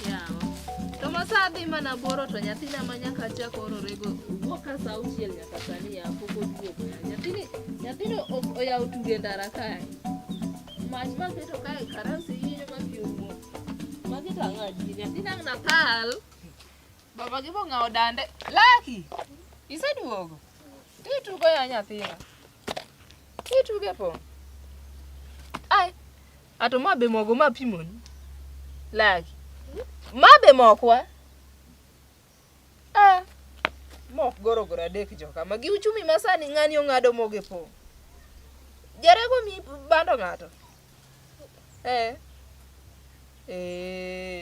Yawa. To masadi mana boro to nyathina manyaka chako oro rego. Woka sauchiel nyaka sani ya poko duogo. Nyathino oyaw tuge ndara kae. Mach maketo kae karansi yinyo mapiumo. Makita ng'adi nyathina na kal. Baba gibo ng'awo dande. Laki. Iseduogo. Titugo ya nyathina. Tituge po. Ai. Ato mabe mogo mapimoni. Laki. Mabe mokwa. Mok goro adek joka. Magi uchumi masani ng'ani ong'ado moge po. Jarego mi bando ng'ato.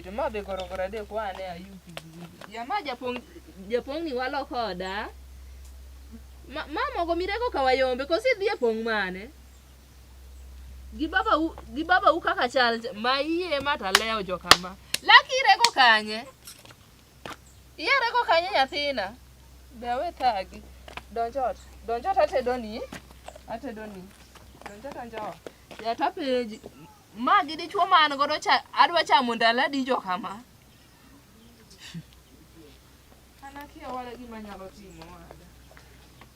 To mabe goro adek wane ayupi. Yama japong ni walo koda. Mogo mirego kawayombe kosi dhie pong mane. Gibaba u kaka chal ma iye mata leo jokama. Laki rego kanye. Iye rego kanye nyathina. Bewe tagi. Donjot atedoni. Donjot anjo. Ya tapeji. Ma gidi chuo man godo adwa chamo ndala di jokama. Anaki awala gima nyalo timo wada.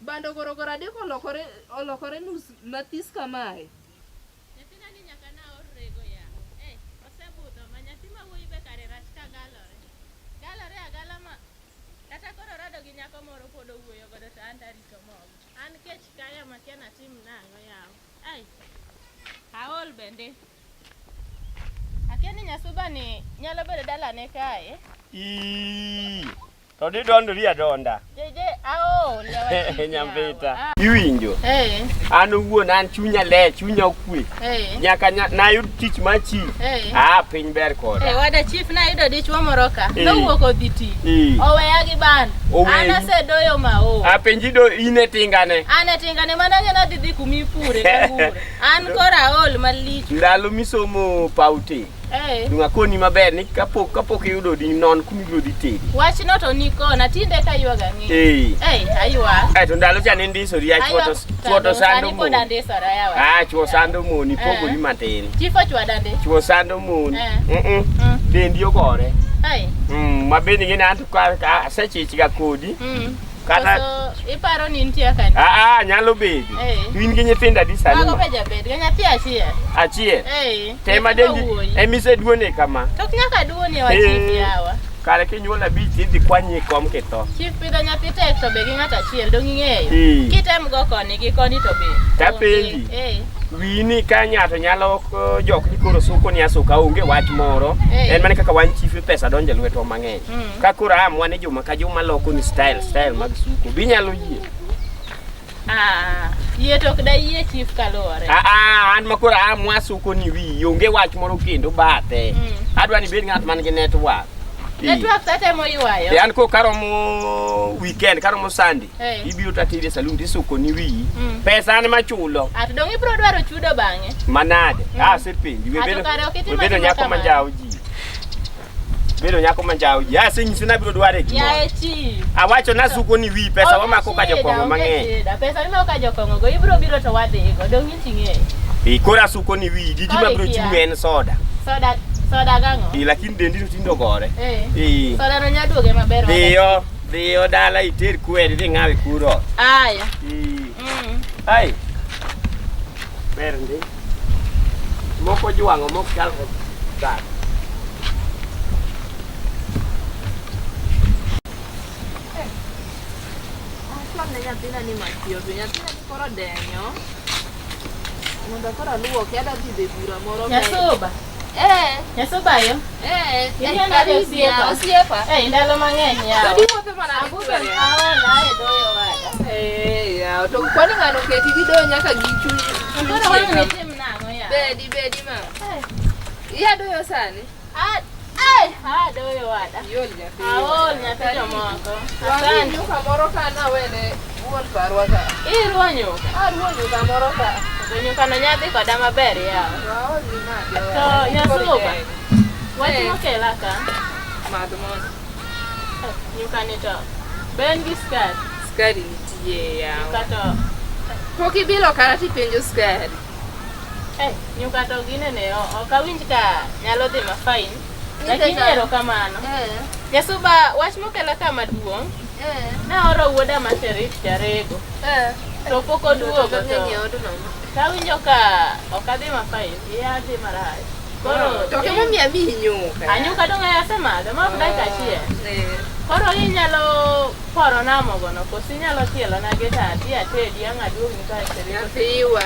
Bando goro adek olokore nus matis kamae. An kech kaya makiana tim nango yao. Ai. Haol bende. Akiani nyasuba ni nyalo bedo dala ne kae. To di dondori adonda. Jeje aol ya Nyambeta. Iwinjo. An wuon an chunya le, chunya okwe. Nyaka nayud tich ma chief. Piny ber koda. Wada chief na yudo dichwo moroka. Nowuok odhi ti. Oweya gi ban. An asedoyo mao. Penji do ine tingane. Ane tingane mana ngena didhi kumi pure kangure. An kora aol malich. Ndalo misomo paute. Dunga koni maber ni kapok yudo di non kumi biro di tedi. Wach no to niko na tinde ka yuaga ngi. Aywa. To ndalo cha ndiso ri chuoto sando mo. Chuo sando mo ni pogo ni matin. Chifo chwa dande. Chuo sando mo. Dendi ogore. Mabeni ngene antu ka seche chiga kodi. Kata iparo ni ntia kani. Nyalo bedo. Win gi nyithinda di sani. Mago beja bed, nyathi achie. Tema dendi emise duone kama. Tok nyaka duone wa chief yawa. Kare kinyuola biti dhi kwanye kom keto. Chief pidho nyathi tek to be gi ng'ata achiel dong ing'eyo. Kitem go koni gi koni to be. Tapenji. Wini ka ng'ato nyalo jok ni koro suko ni asuka onge wach moro. En mane kaka wan chief pesa donje lweto mang'eny. Ka koro amwane juma ka juma loko ni style mag suko. Bi nyalo yie. Yie tok da yie chief kalore. An makoro amwa suko ni wi onge wach moro kendo bate. Adwa ni bed ng'at man gi network. Network tate mo yuayo. An ko karomo weekend, karomo Sunday. Ibiro tatire salon disuko ni wi. Pesa ane machulo. Dongi bro dwaro chudo bang'e. Manade. Sepenji. Webedo nyako manjao ji. Bedo nyako manjao ji. Senyisi na biro dware gi. Ya chief. Awacho na suko ni wi pesa wamako ka jokongo mang'eny. Pesa ni ma ka jokongo go ibiro biro to wadhigo. Dongi ting'e. Kora suko ni wi gigi mabiro chumi en soda. Soda gango. Lakini dendi tindo gore. Soda no nyaduoge maber. Dhiyo dala iter kweri dhi ng'awe kuro. Aya. Ai. Ber ndi. Moko jwango moko chal ka. Nyathina ni machio, nyathina ni koro denyo. Mondo koro luoke ada dhi bura moro. Nyasuba. Nyasuba yo. Osiepa. Ndalo mang'eny yawa. Dodi motho mana abuto ni. Doyo wada. Yawa. To kwani ng'ano keti gidoyo nyaka gichul. Koro wani nitim nang'o yawa. Bedi ma. Iya doyo sani. Doyo wada. Yol nyathi. Aol nyathi jomoko. Asante. Nyuka moro kana wene wuon parwa ka. Ruo nyuka. Ruo nyuka moro ka. Nyuka no nyadhi koda maber yawa. Waol ni nade. To nyasuba. Wach mokela ka. Madmon. Nyuka ni to. Ben gi skari. Skari nitie yawa. Nyuka to. Pok ibilo kara tipenjo skari. Nyuka to ginene ok awinj ka nyalo dhi ma fine. Lakini ero kamano. Nyasuba wach mokelo kama duong'. Na oro wuoda ma Sherif Jarego. To poko duogo to. Kawinjo ka okadhi mafain, ya dhi marach. Koro to kemo mia mi nyuka. Anyuka donga yasema, ma fudai kachie. Koro inyalo poro na mogo no, kosi nyalo tielo na geta tia tedi anga duong ni ka Sherif. Iwa.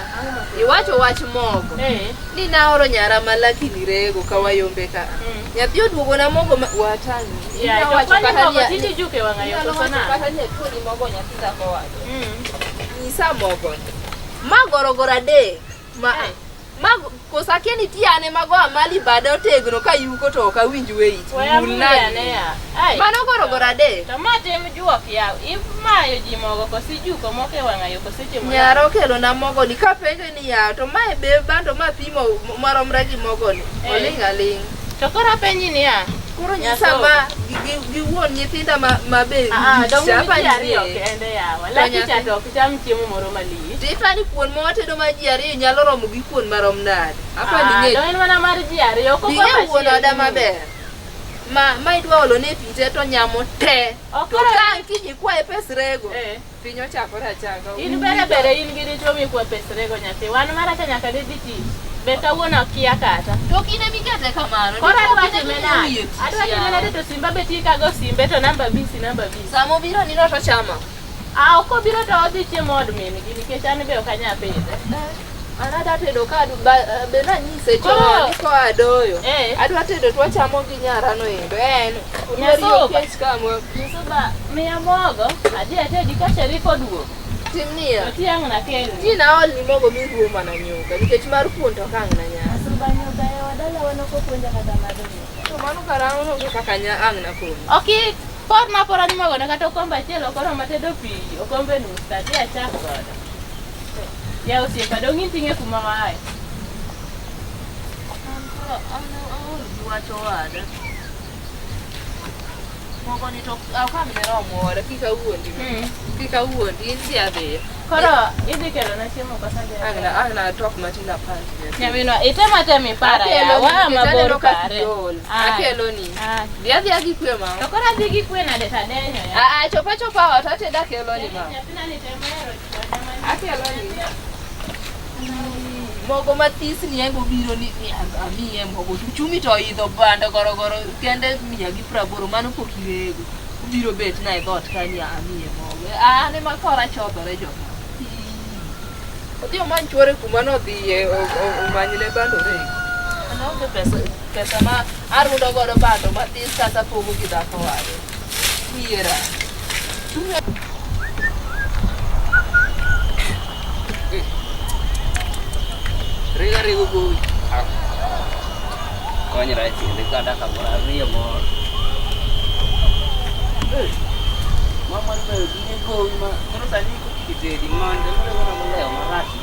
Iwacho wach mogo. Ni na oro nyara malaki ni rego kawayombe ka. Nyathi oduogo na mogo watangi. Ya, wacho kata mogo tiji juke wanga yoko sana. Kata ni tuoni mogo nyathi da ko wacho. Nyisa mogo. Magorogora de. Kosakia ni tiane mago amali bado otegno ka yuko to ka winj wei. Mano gorogora de. To mate mjuok yaw. Imayo ji mogo kosi juko moke wanga yoko seche mo. Nyaro kelo na mogo ni ka penjo ni yaw to mae be bando mapimo maromra gi mogo ni. Oling. To kora penji ni ya. Koro nyisa ma giwuon nyithinda mabe. Chapa ni ariyo kende yawa. Laki chato kicham chiemo moro mali. Tifani kuon mo tedo ma ji ariyo nyalo romo gi kuon marom nade. Apa ni ng'e. Do en mana mar ji ariyo ko ba wuon oda maber. Ma idwa olo ne pite to nyamo te. To kan kinyi kwae pes rego. Piny ochakore achaka. In bere in gi dicho mi kwa pes rego nyathi. Wan mara cha nyaka diti. Beka wona kia kata. To kine migete kamano. Kora adwache mena. Adwache mena to simba beti kago simbe to namba bisi. Samo biro ni to chama. Oko biro to odhi chiemo od min gi nikech an be ok anya pidhe. Anada tedo ka be na nyise chon ko adoyo. Adwa tedo to chamo gi nyara no endo. Nyasuba miya mogo. Adhi atedi ka Sherif oduogo. Timnia. Tiang na kelo. Tina ol ni mogo mi ruo mana nyuka nikech mar kuon to kang na nya. Nyasuba nyuka e wadala wana ko puonja kata madoni. To mano karang no kaka nya ang na kuon. Okay. Por na pora ni mogo na kata okombe achiel okoro matedo pi okombe nus tati achak godo. Ya osiepa dong inting'e kuma wae. Wacho wada. Mogo ni to akam ne romo ora kika wuondi. Kika wuondi inti ade. Koro idhi kelo na chiemo kasa gere. Agna tok matina panti. Nyamino itema para ya wa mabor kare. Akelo ni. Dia gi kwe ma. To kora dhi gi kwe na de tadenyo ya. Chopa ot ateda kelo ni ma. Nyathina ni temero. Akelo ni. Mogo matis ni engo biro ni amiye mogo chumi to idho bando gorogoro kende miya gi 80 mano pokirego. Biro bet na idhot kani amiye mogo. Ne makora chodore jo. Odio man chore kuma no dhiye omanyne bando rego. Ana pesa ma arudo godo bando matis kata pogo gi dhako wade. Hiera. Riga go. Konyo ra chinde kada kamora riyo mor. Mama leo dine go ma kono sani ko kite di mande mo leo marati.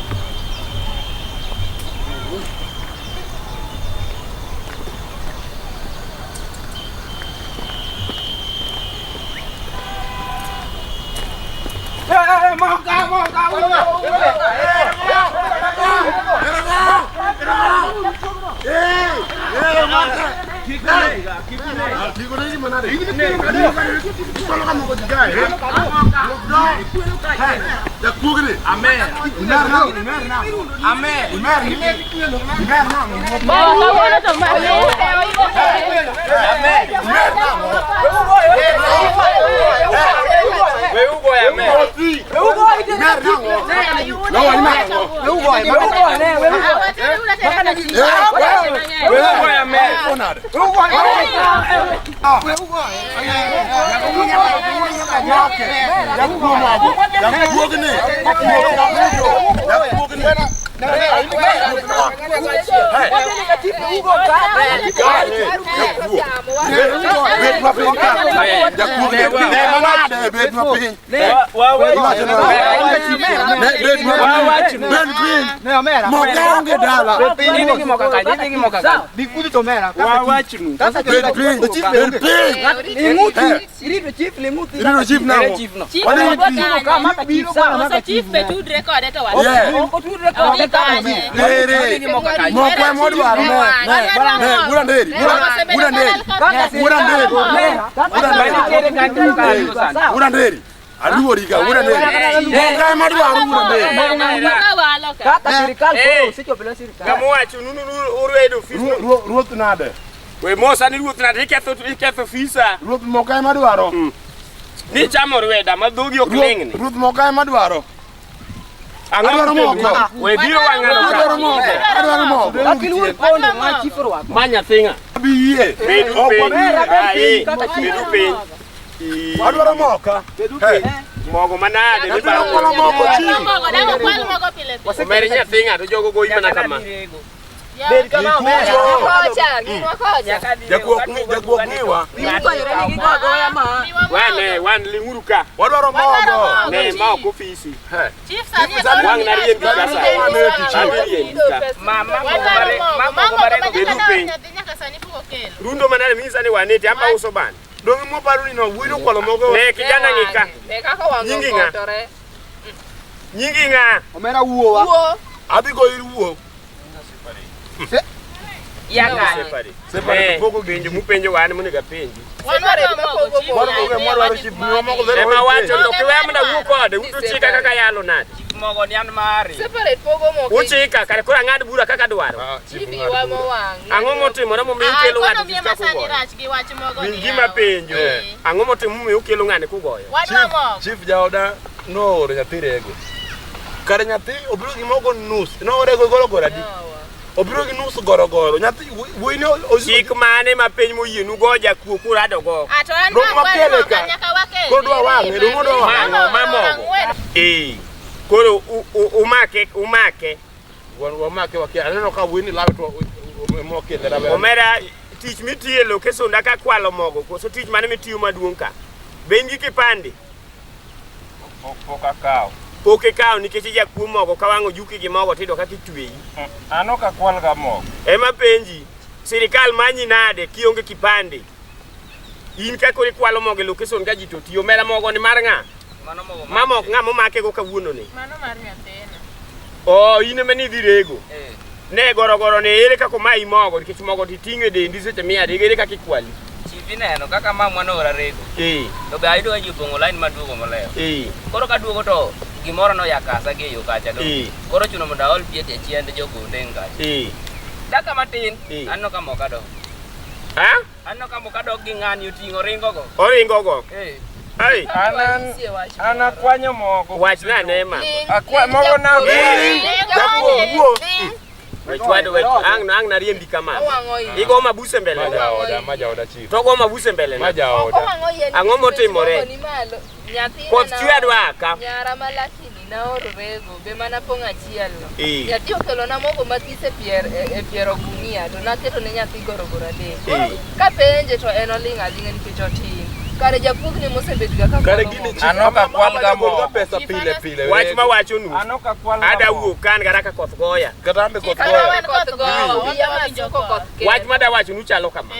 Uranderi. Aluoriga uranderi. Mokai madwaro uranderi. Kaka sirikal ko sicho bila sirikal. Gamoacho nunu urwedo fis. Ruoth nade. We mosa ni ruoth nade iketho fisa. Ruoth mokai madwaro. Ni chamo rweda madhogi ok lingni. Ruoth mokai madwaro. Ang'o moko? We biro wang'ano ka. Adwaro moko. Lakini ur pondo ma chifro. Manya thinga. Biye. Bedu piny. Adwaro moko. Mogo manade ni baro Adwaro moko chi. Omeri nyathinga to jogo goyi mana kama. Bed kama omera. Jakuo ngiwa. Wan linguru ka. Wadwaro mogo. Ne ma ok ofisi. Chief sani Wang na riembi kasa. Rundo manade misa ni waneti amba uso bana. Dongi mo paru ni no wido kwalo mogo. Ne kijana ngika. Nyingi nga. Omera wuowa. Abi go iruo. Separe pogo benjo mupenjo wan muniga penji. Ema wacho to kiwe mna wuo kode uto chika kaka yalo nade. Mogo ni an mari. Separate pogo moko. Uchika kare kora ngad bura kaka dwaro. Chibi wa mo wang. Ang'o motimore mo miyo kelo ng'ani kaka kugoyo. Gima penjo. Ang'o motimo miyo kelo ng'ani kugoyo. Chief jaoda no ore nyathi rego. Kare nyathi obiro gi mogo nus. No orego goro adi. Obiro gi nus goro. Nyathi wuine Chik mane ma piny moyienu go Jakuo kurado go. Kodwa wang'e dongo do wang'e. Mamogo. Koro umake. Wamake wakia. Aneno ka wuine lawe to moke le rabe. Omera tich mitiye location daka kwalo mogo koso tich mane mitiyo maduong' ka. Bengi kipande. Poke kao nikech Jakuo mogo kawang'o juki gi mogo tido kaka itweyi. Ano ka kwal ga mogo. Ema penji. Sirikal manyi nade kionge kipande. In ka kori kwalo mogo e location ka ji to tiyo mera mogo ni mar ng'a. Mama ok ng'ama make go kawuono ni. Mano mar nyathina. In ema ni dhi rego. Ne goro ne ere kako mai mogo nikech mogo titing'e dendi seche miya ere kaka ikwali. Chief neno kaka mamwa no ora rego. To be ayudo ji pongo line maduogo molewo. Koro ka duogo to gimoro no yakasa ge yo kacha do. Koro chuno mondo aol piet e chiende jogo ndeng kacha. Daka matin anno ka moka do. Anno ka moka do gi ng'ani oting'o ringo go. Oringo go. Ai, ana kwanyo mogo. wach na nema. Akwa mogo na Jakuo wuo. Wechwado ang na riembi kama. Igo mabuse mbele. Majaoda chief. Togo mabuse mbele. Majaoda. Ang'o motimore? Koth chwe adwa ka. Nyara malakini na oro rego be mana ponga chielo. Nyathi okelo na mogo matise piero gunia to naketo ne nyathi goro ade. Ka penje to en olinga linga nikech otin. Kare Jakuo ni mosebet ga kaka. Kare gini anoka kwal ga mogo pesa pile. Wach ma wacho nu. Anoka kwal. Ada wuok kan garaka koth goya. Katambe koth goya. Wach ma da wacho nu chalo kama.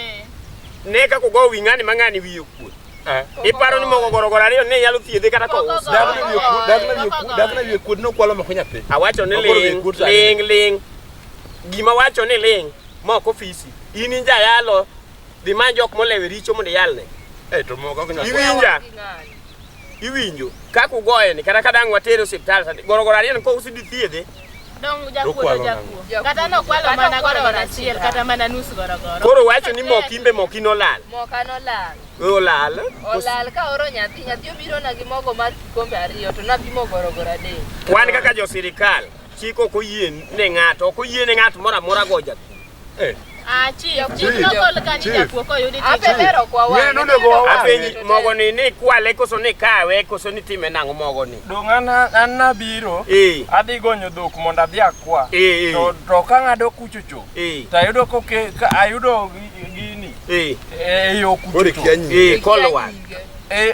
Ne ka kugo wing'ani mang'ani wiyo kuot. Iparo ni mogo goro ariyo ne nyalo thiedhe kata ko uso. Dagna wiyo kuot no kwalo mo nyathi. Awacho ni ling. Gima wacho ni ling moko ofisi. In inja yalo dhi manj jok molewe richo mondo yalne. To mogo ko Iwinjo ka kugoye ni kata kadang watero hospital goro ariyo ko usi dhi thiedhe. Dong Jakuo. Kata no kwalo mana goro achiel kata mana nus goro. Koro wacho ni mokimbe mokino lal. Moka no lal. Olal ka oro nyathi obiro na gi mogo mar kikombe ariyo to napimo goro ade. Wan kaka jo sirikal chiko koyie ne ng'ato koyie ne ng'ato mora go Jakuo. Chief nogol kani Jakuo ko yudi tich. Apelero kwa wa. Apenji mogo ni kwale koso ni kawe koso ni time nang'o mogo ni. Dongana anna biro. Adhi gonyo dhok mondo adhi akwa. To ka ng'ado kuchocho. Tayudo ko ayudo gini. Yo kuchocho. Kolwa.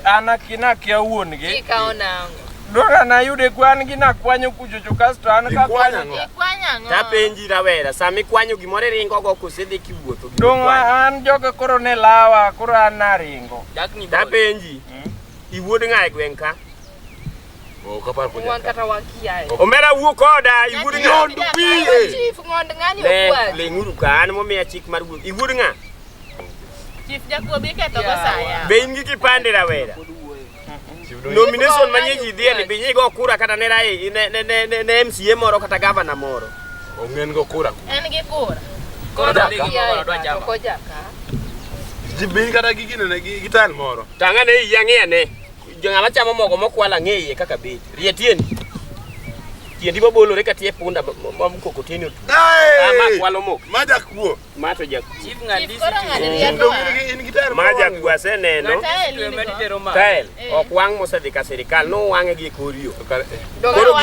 Ana kina kia wuon gi. Ikaona. Dora na yude kwan gi na kwanyo kuchocho kasto an ka kwanyo. Ikwanya ngo. Tapenji rawera sami kwanyo gimore ringo go kosedhi kiwuotho. Donga an joga koro ne lawa koro an na ringo. Tapenji. Iwuod ng'ae gweng' ka. Kapar ko. Wan kata wakiae. Omera wuo koda iwuod ng'ondu piye. Chief ng'ond ng'ani okwa. Leng'uru ka an momiya chik mar wuo. Iwuod ng'a? Chief Jakuo bi keto go saya. Be in gi kipande rawera. Nomination manye ji dhieni be nyigo kura kata ne rai ne MCA moro kata governor moro. Ongen go kura. En gi kura. Koro dwa gimoro dwa chama. Ko jaka. Jibi kata gigino ne gital moro. Tanga ne yang'e ne. Jong'ama chamo mogo mokwala ng'eye kaka bet. Rietieni. Tiendi bobolore ka tie punda mkokoteni otu. Ma kwalo mok. Ma Jakuo. Ma to Jakuo. Chief ng'andisi. In gitar. Ma Jakuo aseneno. Kael ok wang' mosedhi ka sirikal no wang'e gi korio. Koro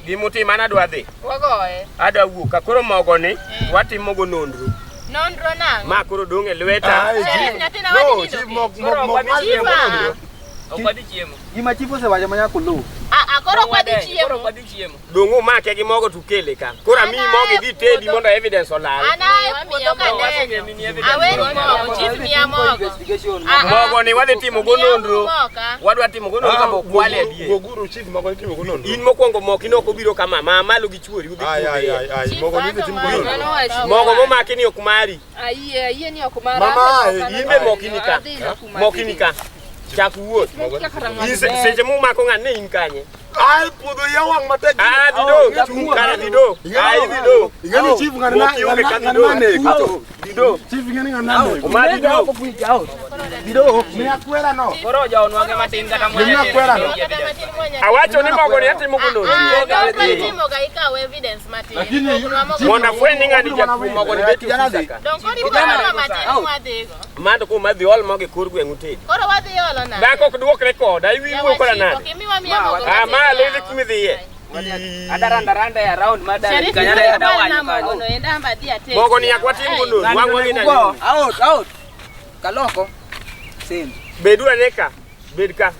gimutim mana dwa dhi. Wagoye. Adwa wuok ka koro mogo ni watimo go nonro. Nonro nang'o? Ma koro dong' e lweta. Nyathina No, wadi chief nindo. mok. Okwadi chiemo. Gima chief osewacho manya kulu. Koro kwadi Koro chiemo. kwadi chiemo. Dong' omake gi mogo tukele ka. Koro ami mogo idhi tedi mondo evidence olal. Anaye puodho ka neno. Aweni mogo, chief miya mogo. Mogo ni wadhi timo go nonro. Wadwa timo go nonro ka bo kwale adier. Goguru chief moko timo go nonro. In mokwongo moki no obiro kama malo gi chuori udhi. Ai mogo ni timo go nonro. Mogo momaki ni ok mari. Ayie ni ok mara. Mama, Imbe moki ni ka. Chak wuoth. Seche momako ng'ane in kanye. Ai puodho ya wang' matek. Dido, chung kara dido. Ai dido. Ingani chief ngana Dido. Chief ngani ngana. Oma dido. Dido, me akwera no. Koro jaonwage matin kata Gimna kwera no. Awacho ni mogo ni atimo go nonro. Timo ga ikaw evidence matin. Mona fwendi ng'ani Jakuo mogo ni beti ofisaka. Don kori paro matin wadhigo. Mando ko madhi ol mogo e kor gweng' utedi. Koro wadhi olo na. Dhako ok duok rekod. Ai wi wuok koda nade. Kimiwa miya mogo. Ma lele kumi dhiye. Adaranda ya round madam. Kanyana ya dawanyo mogo no enda amba dia te. Mogo ni akwatim go nonro. Wang' wangi na. Out. Kaloko. Same. Bedu aneka. Bed ka.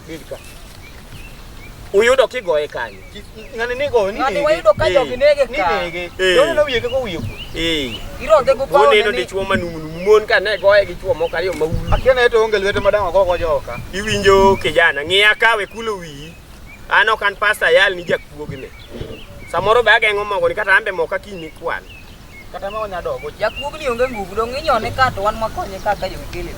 Uyudo kigoye kanyo. Ngani nigo ni. Ngani wayudo ka joginege ka. Yoni no wiye ko wiye. Ironde go pawo. Woneno dichuo manumu mon ka ne goye gi chuo moko ariyo maulu. Akiana to onge lwete madang go joka. Iwinjo kijana ng'iya kawe kulo wiyi. An ok an pasta yal ni Jakuo gine. Samoro be ageng'o mogo ni kata ambe moka kiny kwan. Kata ma onya dogo. Jakuo ni onge nguvu dong inyone ka to wan makonye kaka yo kele.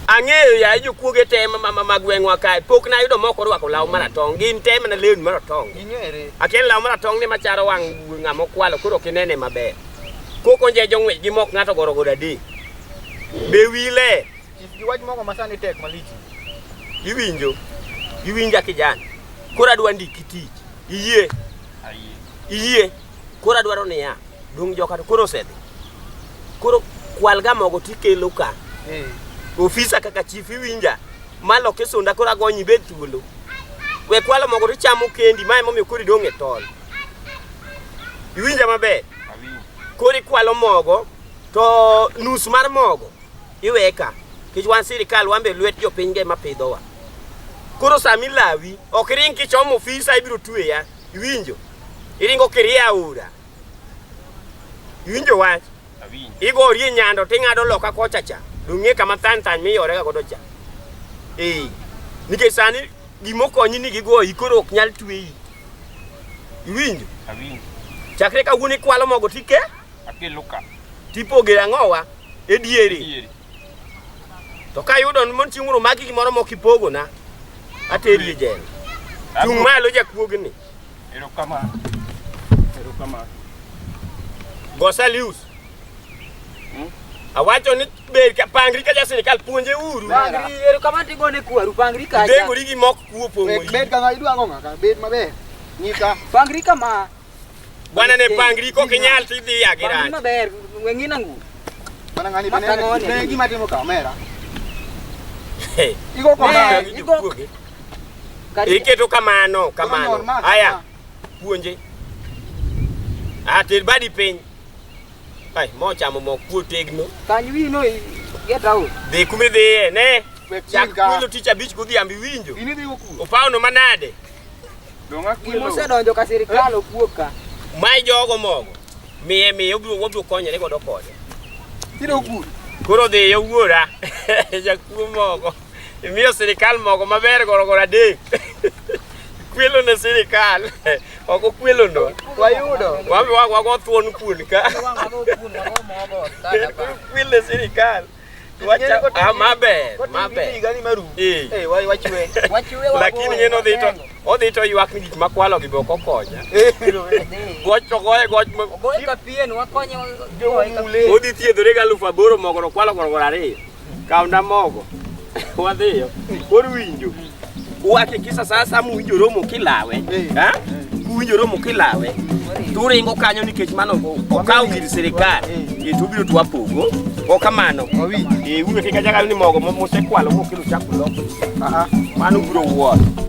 Ang'eyo ya Jokuoge te magweng'wa kae. Pok na yudo moko rwako law maratong. Gin te mana lewni maratong. Ing'ere. Akel law maratong ni macharo wang' ng'amo kwalo koro kinene maber. Koko njejo ng'wech gi mok ng'ato goro goda de. Be wile. Gi wach moko masani tek malich. Iwinja kijana. Koro adwa ndiki tich. Iyie. Koro adwaro ni ya. Dong joka to koro sedhi. Koro kwal ga mogo tikelo ka. Ofisa kaka chief iwinja. Malo kesonda koro agonyi bet thuolo. We kwalo mogo to chamo kendi. Mae momiyo koro idong' e tol. Iwinja maber. Koro ikwalo mogo to nus mar mogo iweka. Kich wan sirikal wambe lwet jopiny ge mapidhowa. Koro sami lawi ok ring kichomo ofisa ibiro tweya. Iwinjo. Iringo kirie aora. Iwinjo wach. Igorie nyando ting'ado loka kocha cha. Dung'e kama tan miyore ga godo cha. Nikech sani gimokonyi ni gigoyi koro ok nyal tweyi. Iwinjo. Chakre kawuono ikwalo mogo tike. Akeluka. Tipoge ang'owa e diere. To kayudo mon ting'uro magi gimoro mokipogo na. Ateri e jela. Tung malo Jakuoge ni. Erokamano. Gosalius. Awacho ni ber ka pangri ka ja sirikal puonje uru. Pangri erokamano tigone kwaru pangri ka. Dengori gi mok kuo pongori. Bet ka idwa ng'o ng'aka bet maber. Nyika. Pangri kama. Bwana ne pangri ko kinyal tidhi ya Pangri girani. maber wengina ngu. Bana ngani bane gima timo kamera. Igo Jakuoge. Iketo kamano. Aya. Puonje. Ater badi piny. Ai, mo chamo mok kuo tegno. Kanyu no get out. Dhi kumi dhiye ne. Jakuo tich abich godhiambo iwinjo. Ini dhi wuku. Opawno manade. Donga Gimo sedonjo ka sirikal okuok ka. Mai jogo mogo. Miye obiro konyore godo kode. Tiro wuku. Koro dhi wuora. Jakuo mogo. Imiyo sirikal mogo maber goro adek. Kwelo ne sirikal. Oko kwelo no. Wayudo. Wago thuon kuon ka. Kwelo sirikal. Wacha maber. Gani maru. Wachwe. Lakini ngeno odhi to ywak ni gik makwalo gi boko konya. Goch to goye ka pien wakonyo odhi thiedhore ga 8,000 mogo ro kwalo kor 2. Kaunda mogo. Wadhiyo. Kor winjo. Uhakikisha sasa muwinjo romo kilawe. Ha? Uwinjo romo kilawe. Turingo kanyo nikech mano okaw gir sirikal. Tubiro twapogo. Okamano. Uwe kika jaga ni mogo mosekwalo mokelo chakula. Mano biro wuoth.